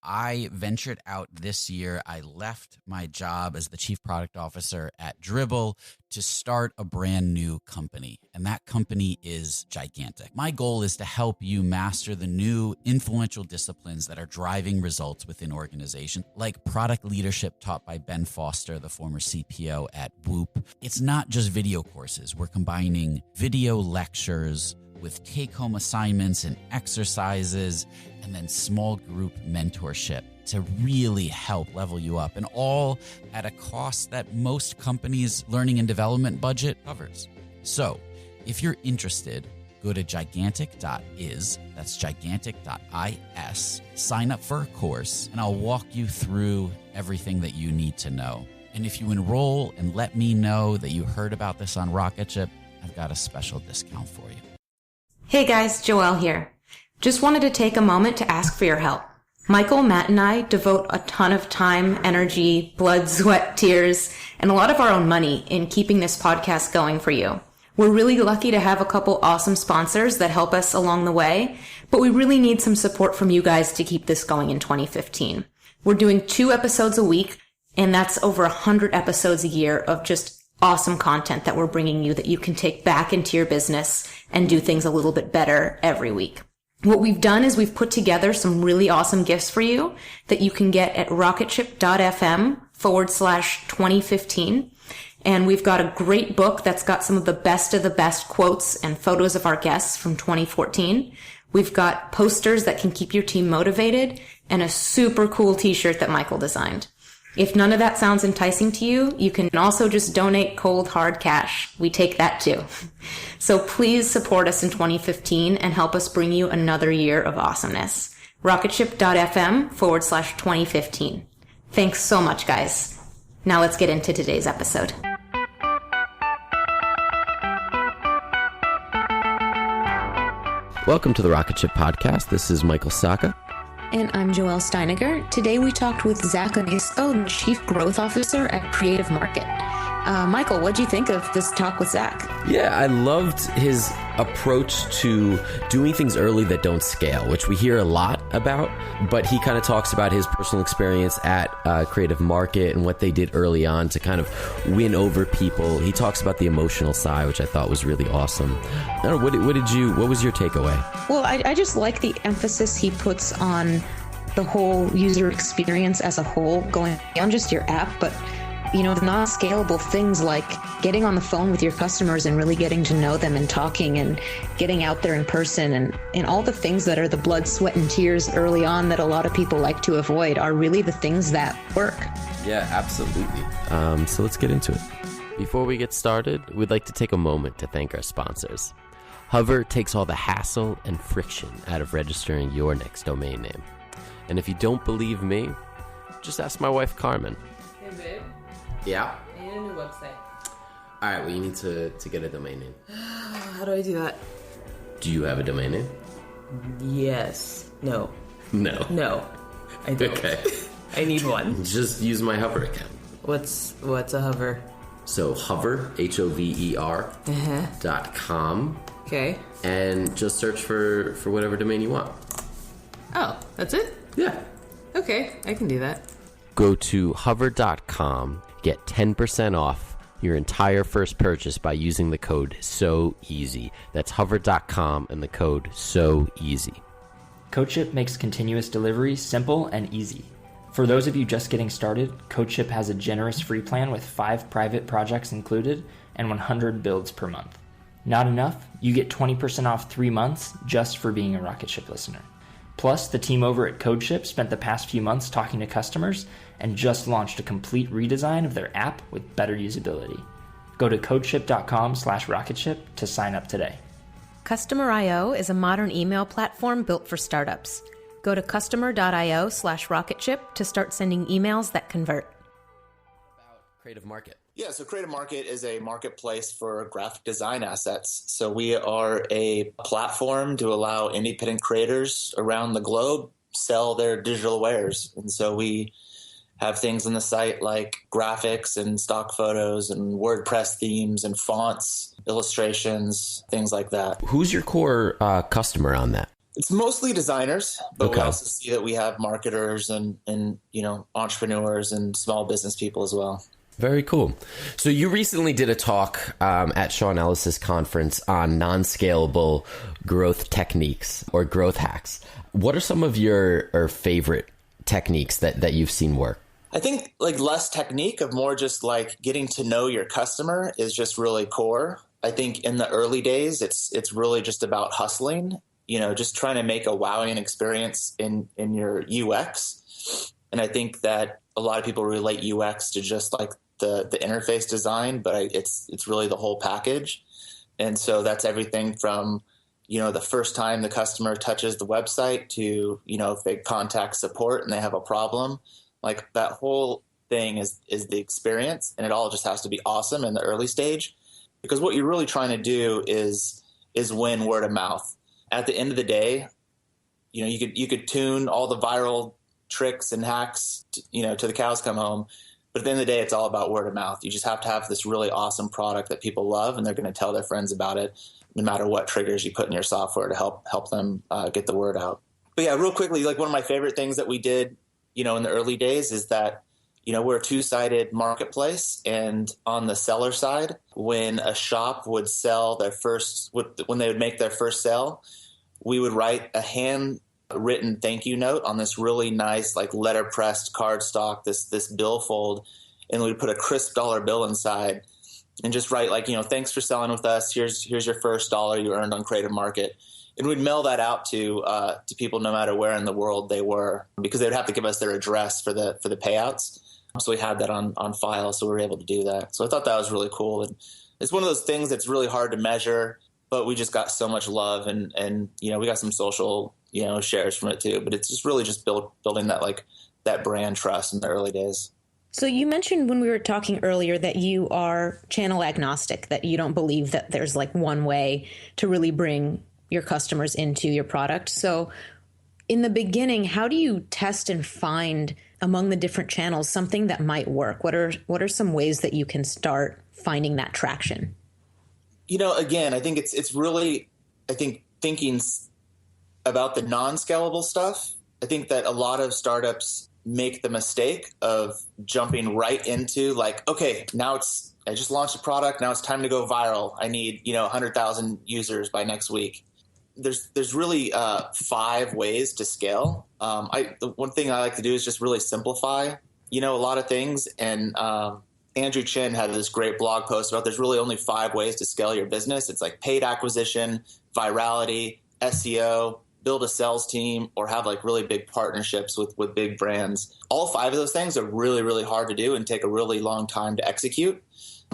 I ventured out this year. I left my job as the chief product officer at Dribbble to start a brand new company. And that company is gigantic. My goal is to help you master the new influential disciplines that are driving results within organizations, like product leadership taught by Ben Foster, the former CPO at Whoop. It's not just video courses. We're combining video lectures with take-home assignments and exercises, and then small group mentorship to really help level you up, and all at a cost that most companies' learning and development budget covers. So if you're interested, go to gigantic.is, that's gigantic.is, sign up for a course, and I'll walk you through everything that you need to know. And if you enroll and let me know that you heard about this on Rocketship, I've got a special discount for you. Hey guys, Joelle here. Just wanted to take a moment to ask for your help. Michael, Matt, and I devote a ton of time, energy, blood, sweat, tears, and a lot of our own money in keeping this podcast going for you. We're really lucky to have a couple awesome sponsors that help us along the way, but we really need some support from you guys to keep this going in 2015. We're doing 2 episodes a week, and that's over 100 episodes a year of just awesome content that we're bringing you that you can take back into your business and do things a little bit better every week. What we've done is we've put together some really awesome gifts for you that you can get at rocketship.fm/2015. And we've got a great book that's got some of the best quotes and photos of our guests from 2014. We've got posters that can keep your team motivated and a super cool t-shirt that Michael designed. If none of that sounds enticing to you, you can also just donate cold, hard cash. We take that too. So please support us in 2015 and help us bring you another year of awesomeness. Rocketship.fm/2015. Thanks so much, guys. Now let's get into today's episode. Welcome to the Rocketship podcast. This is Michael Saka. And I'm Joelle Steiniger. Today we talked with Zack Onisko, the Chief Growth Officer at Creative Market. Michael, what'd you think of this talk with Zack? Yeah, I loved his approach to doing things early that don't scale, which we hear a lot about, but he kind of talks about his personal experience at Creative Market and what they did early on to kind of win over people. He talks about the emotional side, which I thought was really awesome. I don't know, what was your takeaway? Well, I just like the emphasis he puts on the whole user experience as a whole, going beyond just your app, but the non-scalable things like getting on the phone with your customers and really getting to know them and talking and getting out there in person and all the things that are the blood, sweat, and tears early on that a lot of people like to avoid are really the things that work. Yeah, absolutely. So let's get into it. Before we get started, we'd like to take a moment to thank our sponsors. Hover takes all the hassle and friction out of registering your next domain name. And if you don't believe me, just ask my wife, Carmen. Hey, babe. Yeah? I need a new website. All right, well, you need to get a domain name. How do I do that? Do you have a domain name? Yes. No. No. I don't. Okay. I need one. Just use my Hover account. What's a Hover? So Hover, HOVER, .com. Okay. And just search for whatever domain you want. Oh, that's it? Yeah. Okay, I can do that. Go to hover.com, get 10% off your entire first purchase by using the code SOEASY. That's hover.com and the code SOEASY. CodeShip makes continuous delivery simple and easy. For those of you just getting started, CodeShip has a generous free plan with 5 private projects included and 100 builds per month. Not enough? You get 20% off 3 months just for being a Rocketship listener. Plus, the team over at CodeShip spent the past few months talking to customers and just launched a complete redesign of their app with better usability. Go to codeship.com/rocketship to sign up today. Customer.io is a modern email platform built for startups. Go to customer.io/rocketship to start sending emails that convert. About Creative Market. Yeah, so Creative Market is a marketplace for graphic design assets. So we are a platform to allow independent creators around the globe sell their digital wares. And so we have things on the site like graphics and stock photos and WordPress themes and fonts, illustrations, things like that. Who's your core customer on that? It's mostly designers, but we Okay. also see that we have marketers and entrepreneurs and small business people as well. Very cool. So you recently did a talk at Sean Ellis's conference on non-scalable growth techniques or growth hacks. What are some of your favorite techniques that you've seen work? I think like less technique of more just like getting to know your customer is just really core. I think in the early days, it's really just about hustling, just trying to make a wowing experience in your UX. And I think that a lot of people relate UX to just like the interface design, but it's really the whole package. And so that's everything from, the first time the customer touches the website to, if they contact support and they have a problem, like that whole thing is the experience, and it all just has to be awesome in the early stage, because what you're really trying to do is win word of mouth. At the end of the day, you could tune all the viral tricks and hacks, to the cows come home. But at the end of the day, it's all about word of mouth. You just have to have this really awesome product that people love, and they're going to tell their friends about it, no matter what triggers you put in your software to help them get the word out. But yeah, real quickly, like one of my favorite things that we did, in the early days is that, we're a two-sided marketplace. And on the seller side, when a shop would sell when they would make their first sale, we would write a handwritten thank you note on this really nice, like letterpressed cardstock, this billfold, and we'd put a crisp dollar bill inside and just write like, thanks for selling with us. Here's your first dollar you earned on Creative Market. And we'd mail that out to people no matter where in the world they were, because they would have to give us their address for the payouts. So we had that on file, so we were able to do that. So I thought that was really cool. And it's one of those things that's really hard to measure, but we just got so much love, and we got some social shares from it too. But it's just really just building that brand trust in the early days. So you mentioned when we were talking earlier that you are channel agnostic, that you don't believe that there's like one way to really bring your customers into your product. So in the beginning, how do you test and find among the different channels something that might work? What are some ways that you can start finding that traction? Again, I think it's really, thinking about the non-scalable stuff. I think that a lot of startups make the mistake of jumping right into like, okay, I just launched a product. Now it's time to go viral. I need, 100,000 users by next week. There's really 5 ways to scale. The one thing I like to do is just really simplify, a lot of things. And Andrew Chin had this great blog post about there's really only 5 ways to scale your business. It's like paid acquisition, virality, SEO, build a sales team, or have like really big partnerships with big brands. All 5 of those things are really, really hard to do and take a really long time to execute.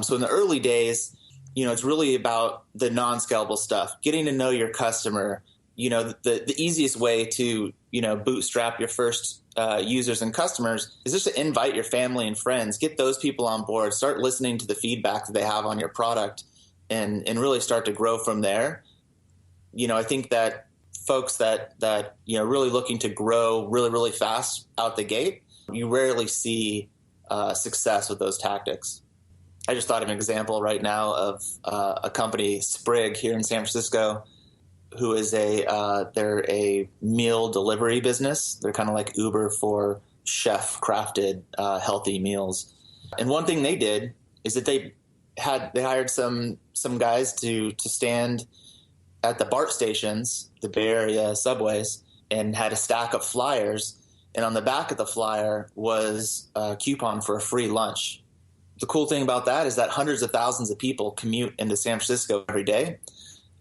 So in the early days, it's really about the non-scalable stuff, getting to know your customer. The easiest way to, bootstrap your first users and customers is just to invite your family and friends, get those people on board, start listening to the feedback that they have on your product, and really start to grow from there. I think that folks that really looking to grow really, really fast out the gate, you rarely see success with those tactics. I just thought of an example right now of a company, Sprig, here in San Francisco, who is they're a meal delivery business. They're kind of like Uber for chef-crafted healthy meals. And one thing they did is that they hired some guys to stand at the BART stations, the Bay Area subways, and had a stack of flyers. And on the back of the flyer was a coupon for a free lunch. The cool thing about that is that hundreds of thousands of people commute into San Francisco every day.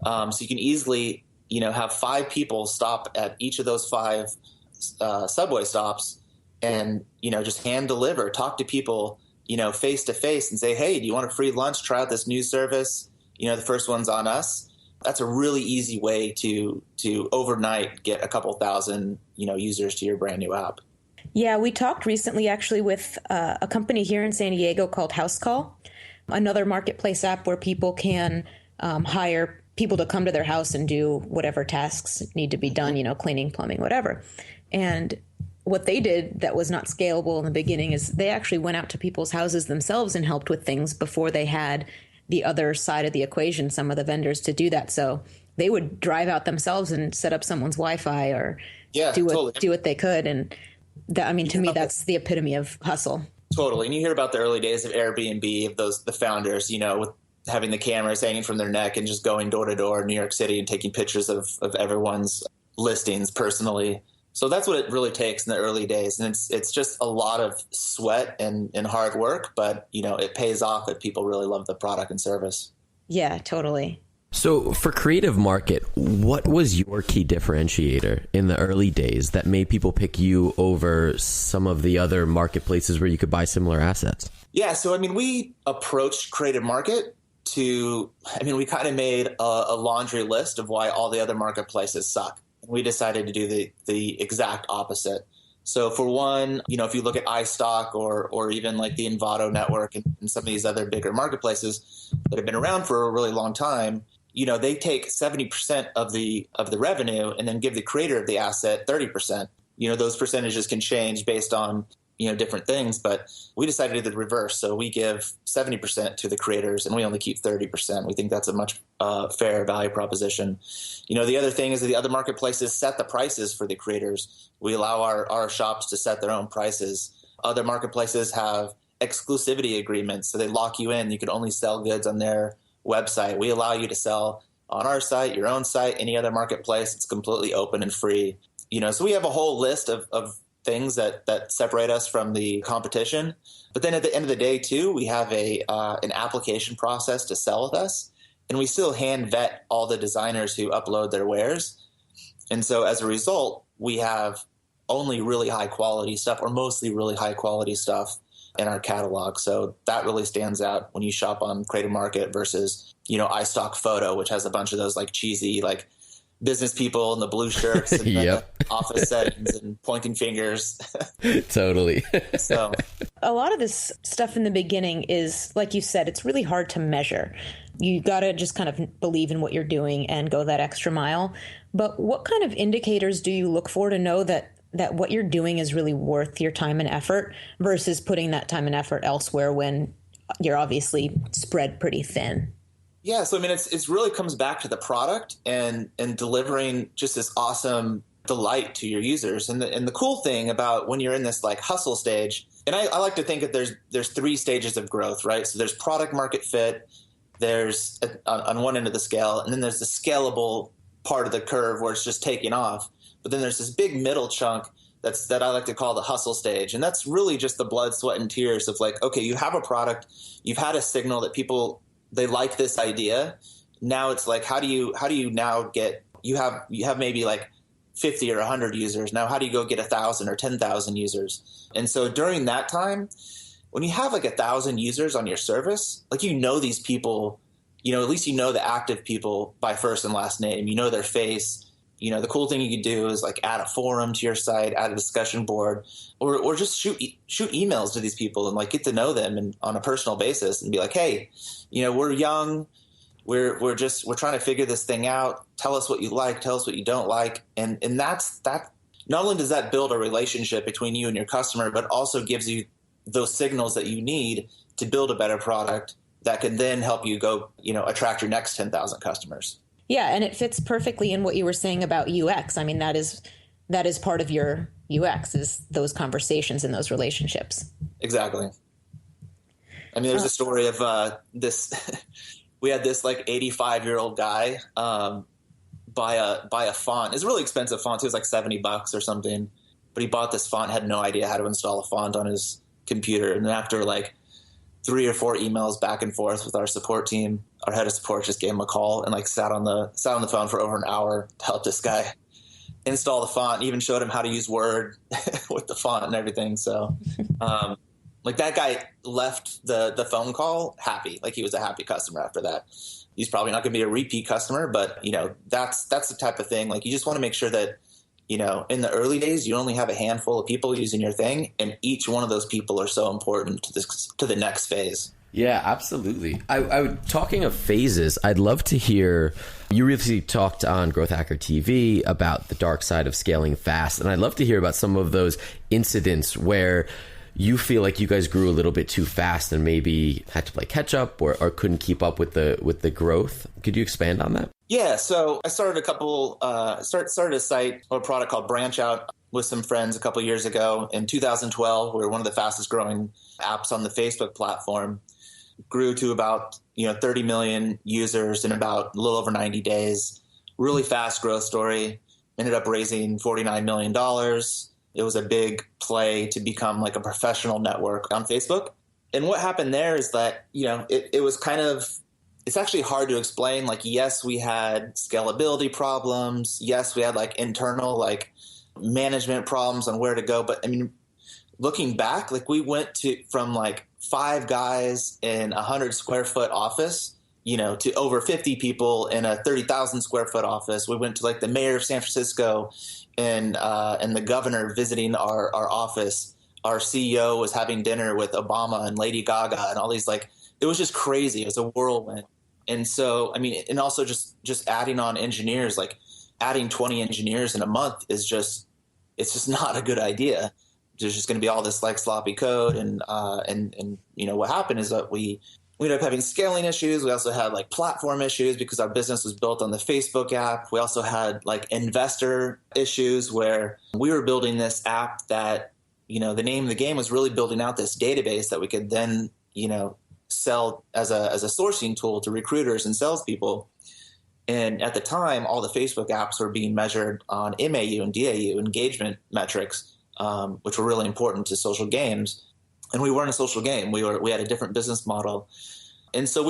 So you can easily, have 5 people stop at each of those 5 subway stops and, just hand deliver, talk to people, face to face and say, hey, do you want a free lunch? Try out this new service. The first one's on us. That's a really easy way to overnight get a couple thousand, users to your brand new app. Yeah, we talked recently actually with a company here in San Diego called House Call, another marketplace app where people can hire people to come to their house and do whatever tasks need to be done, cleaning, plumbing, whatever. And what they did that was not scalable in the beginning is they actually went out to people's houses themselves and helped with things before they had the other side of the equation, some of the vendors to do that. So they would drive out themselves and set up someone's Wi-Fi or totally. do what they could. And that, I mean, to me, that's the epitome of hustle. Totally. And you hear about the early days of Airbnb, of the founders, with having the cameras hanging from their neck and just going door to door in New York City and taking pictures of everyone's listings personally. So that's what it really takes in the early days. And it's just a lot of sweat and hard work, but it pays off if people really love the product and service. Yeah, totally. So for Creative Market, what was your key differentiator in the early days that made people pick you over some of the other marketplaces where you could buy similar assets? Yeah. So, we approached Creative Market we kind of made a laundry list of why all the other marketplaces suck. We decided to do the exact opposite. So for one, if you look at iStock or even like the Envato network and some of these other bigger marketplaces that have been around for a really long time, they take 70% of the revenue and then give the creator of the asset 30%. Those percentages can change based on different things, but we decided to do the reverse. So we give 70% to the creators and we only keep 30%. We think that's a much fair value proposition. The other thing is that the other marketplaces set the prices for the creators. We allow our shops to set their own prices. Other marketplaces have exclusivity agreements, so they lock you in. You can only sell goods on their website. We allow you to sell on our site, your own site, any other marketplace. It's completely open and free. So we have a whole list of things that separate us from the competition. But then at the end of the day, too, we have an application process to sell with us. And we still hand vet all the designers who upload their wares. And so as a result, we have only really high quality stuff, or mostly really high quality stuff in our catalog. So that really stands out when you shop on Creative Market versus, iStock Photo, which has a bunch of those like cheesy, like business people in the blue shirts and the office settings and pointing fingers. Totally. So a lot of this stuff in the beginning is, like you said, it's really hard to measure. You got to just kind of believe in what you're doing and go that extra mile. But what kind of indicators do you look for to know that what you're doing is really worth your time and effort versus putting that time and effort elsewhere when you're obviously spread pretty thin? Yeah, so it's really comes back to the product and delivering just this awesome delight to your users. And the cool thing about when you're in this like hustle stage, and I like to think that there's 3 stages of growth, right? So there's product market fit, there's on one end of the scale, and then there's the scalable part of the curve where it's just taking off. But then there's this big middle chunk that I like to call the hustle stage. And that's really just the blood, sweat, and tears of like, okay, you have a product, you've had a signal that people, they like this idea. Now it's like, how do you now get, you have maybe like 50 or 100 users. Now, how do you go get 1,000 or 10,000 users? And so during that time, when you have like 1,000 users on your service, like, these people, at least the active people by first and last name, their face. The cool thing you could do is like add a forum to your site, add a discussion board, or just shoot emails to these people and like get to know them and on a personal basis and be like, hey, we're young, we're trying to figure this thing out. Tell us what you like, tell us what you don't like, and that's that. Not only does that build a relationship between you and your customer, but also gives you those signals that you need to build a better product that can then help you go, attract your next 10,000 customers. Yeah, and it fits perfectly in what you were saying about UX. I mean, that is part of your UX, is those conversations and those relationships. Exactly. I mean, there's a story of this. We had this like 85-year-old guy buy a font. It's a really expensive font. It was like $70 or something. But he bought this font, had no idea how to install a font on his computer. And then after like 3 or 4 emails back and forth with our support team, our head of support just gave him a call and like sat on the phone for over an hour to help this guy install the font, even showed him how to use Word with the font and everything. So like that guy left the phone call happy. Like he was a happy customer after that. He's probably not going to be a repeat customer, but that's the type of thing. Like you just want to make sure that, in the early days, you only have a handful of people using your thing, and each one of those people are so important to the next phase. Yeah, absolutely. Talking of phases, I'd love to hear, you recently talked on Growth Hacker TV about the dark side of scaling fast, and I'd love to hear about some of those incidents where you feel like you guys grew a little bit too fast and maybe had to play catch up or couldn't keep up with the growth. Could you expand on that? Yeah, so I started started a site or a product called Branch Out with some friends a couple years ago. In 2012, we were one of the fastest growing apps on the Facebook platform. Grew to about 30 million users in about a little over 90 days. Really fast growth story. Ended up raising $49 million. It was a big play to become like a professional network on Facebook. And what happened there is that, it was kind of, it's actually hard to explain. Like, yes, we had scalability problems. Yes, we had like internal like management problems on where to go. But I mean, looking back, like we went from like 5 guys in a 100 square foot office, to over 50 people in a 30,000 square foot office. We went to like the mayor of San Francisco and the governor visiting our office. Our CEO was having dinner with Obama and Lady Gaga and all these, like, it was just crazy. It was a whirlwind. And so, I mean, and also just adding on engineers, like adding 20 engineers in a month it's just not a good idea. There's just going to be all this like sloppy code. And what happened is that we ended up having scaling issues. We also had like platform issues because our business was built on the Facebook app. We also had like investor issues where we were building this app that, the name of the game was really building out this database that we could then, sell as a sourcing tool to recruiters and salespeople. And at the time, all the Facebook apps were being measured on MAU and DAU engagement metrics, which were really important to social games. And we weren't a social game. We had a different business model. And so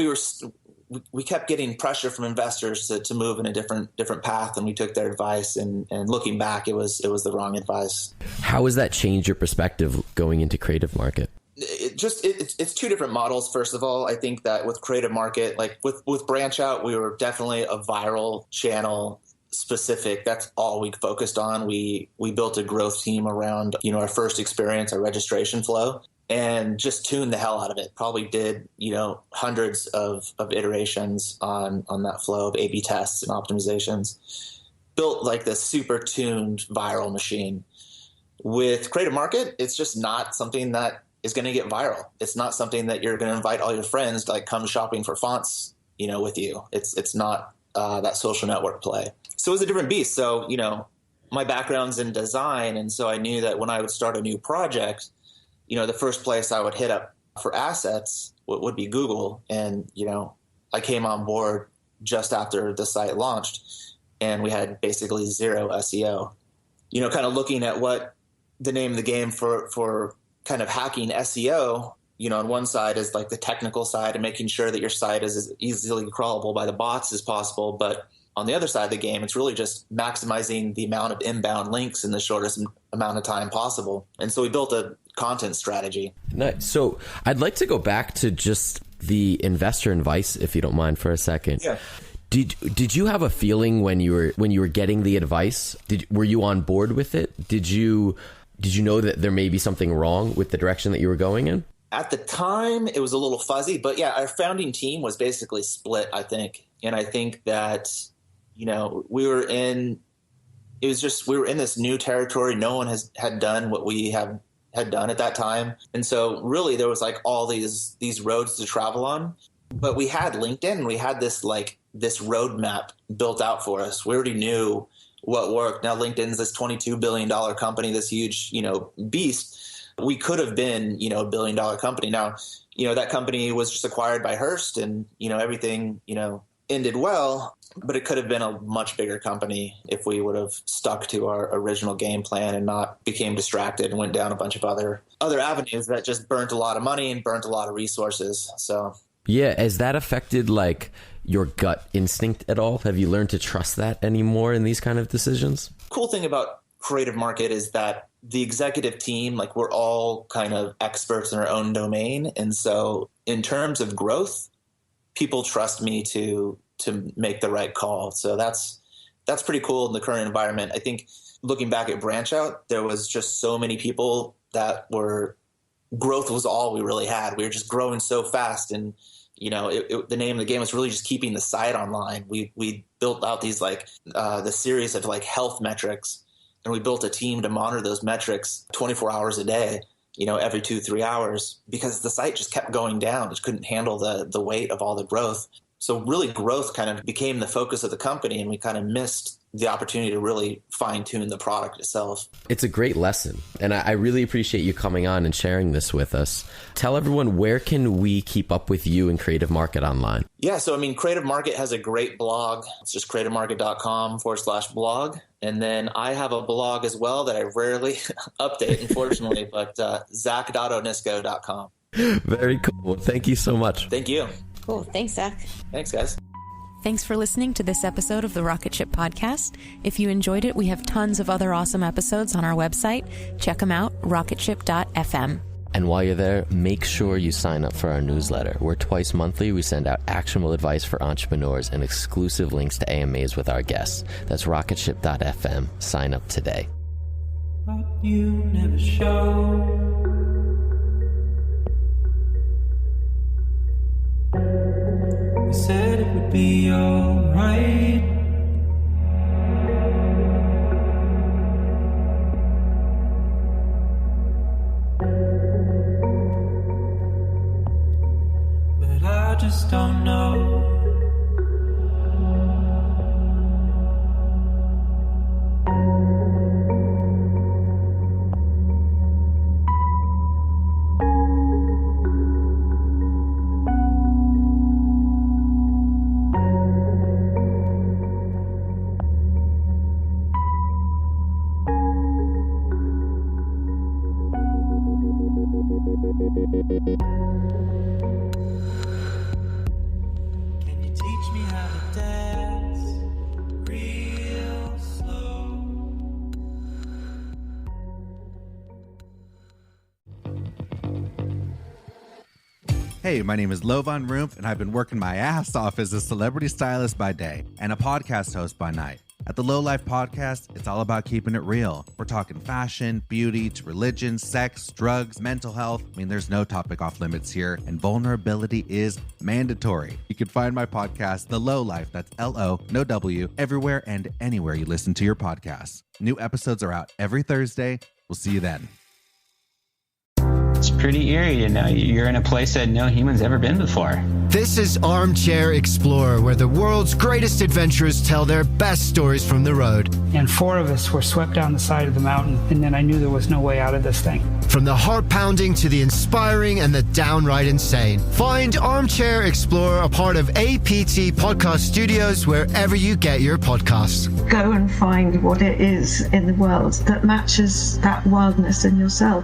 we kept getting pressure from investors to move in a different path, and we took their advice. And looking back, it was the wrong advice. How has that changed your perspective going into Creative Market? It's 2 different models. First of all, I think that with Creative Market, like with Branch Out, we were definitely a viral channel specific. That's all we focused on. We built a growth team around, our first experience, our registration flow, and just tuned the hell out of it. Probably did, hundreds of iterations on that flow of A/B tests and optimizations. Built like this super tuned viral machine. With Creative Market, it's just not something that is going to get viral. It's not something that you're going to invite all your friends to like come shopping for fonts, with you. It's not that social network play. So it was a different beast. So, my background's in design. And so I knew that when I would start a new project, the first place I would hit up for assets would be Google. And, I came on board just after the site launched, and we had basically 0 SEO. Kind of looking at what the name of the game for kind of hacking SEO, on one side is like the technical side and making sure that your site is as easily crawlable by the bots as possible. But on the other side of the game, it's really just maximizing the amount of inbound links in the shortest amount of time possible. And so we built a content strategy. Nice. So I'd like to go back to just the investor advice, if you don't mind, for a second. Yeah. Did you have a feeling when you were getting the advice? Were you on board with it? Did you know that there may be something wrong with the direction that you were going in? At the time, it was a little fuzzy, but yeah, our founding team was basically split, I think. And I think that, we were in this new territory. No one had done what we had done at that time. And so really there was like all these roads to travel on, but we had LinkedIn and we had this roadmap built out for us. We already knew what worked. Now LinkedIn's this $22 billion company, this huge, beast. We could have been, a $1 billion company. Now, that company was just acquired by Hearst and, everything, ended well, but it could have been a much bigger company if we would have stuck to our original game plan and not became distracted and went down a bunch of other avenues that just burnt a lot of money and burnt a lot of resources. So yeah, has that affected like your gut instinct at all? Have you learned to trust that anymore in these kind of decisions? Cool thing about Creative Market is that the executive team, like we're all kind of experts in our own domain. And so in terms of growth, people trust me to make the right call. So that's pretty cool in the current environment. I think looking back at Branch Out, there was just so many people that growth was all we really had. We were just growing so fast. And, the name of the game was really just keeping the site online. We built out these the series of health metrics, and we built a team to monitor those metrics 24 hours a day, every 2-3 hours, because the site just kept going down. It couldn't handle the weight of all the growth. So really growth kind of became the focus of the company, and we kind of missed the opportunity to really fine tune the product itself. It's a great lesson, and I really appreciate you coming on and sharing this with us. Tell everyone, where can we keep up with you and Creative Market online? Yeah, so Creative Market has a great blog. It's just creativemarket.com/blog. And then I have a blog as well that I rarely update, unfortunately, but zack.onisko.com. Very cool. Well, thank you so much. Thank you. Cool. Thanks, Zach. Thanks, guys. Thanks for listening to this episode of the Rocketship podcast. If you enjoyed it, we have tons of other awesome episodes on our website. Check them out, rocketship.fm. And while you're there, make sure you sign up for our newsletter, where twice monthly we send out actionable advice for entrepreneurs and exclusive links to AMAs with our guests. That's rocketship.fm. Sign up today. But you never show. You said it would be alright. But I just don't know. Can you teach me how to dance real slow? Hey, my name is Lovan Rumpf, and I've been working my ass off as a celebrity stylist by day and a podcast host by night. At the Low Life Podcast, it's all about keeping it real. We're talking fashion, beauty, to religion, sex, drugs, mental health. There's no topic off limits here, and vulnerability is mandatory. You can find my podcast, The Low Life, that's L-O, no W, everywhere and anywhere you listen to your podcasts. New episodes are out every Thursday. We'll see you then. It's pretty eerie, you're in a place that no human's ever been before. This is Armchair Explorer, where the world's greatest adventurers tell their best stories from the road. And 4 of us were swept down the side of the mountain, and then I knew there was no way out of this thing. From the heart-pounding to the inspiring and the downright insane. Find Armchair Explorer, a part of APT Podcast Studios, wherever you get your podcasts. Go and find what it is in the world that matches that wildness in yourself.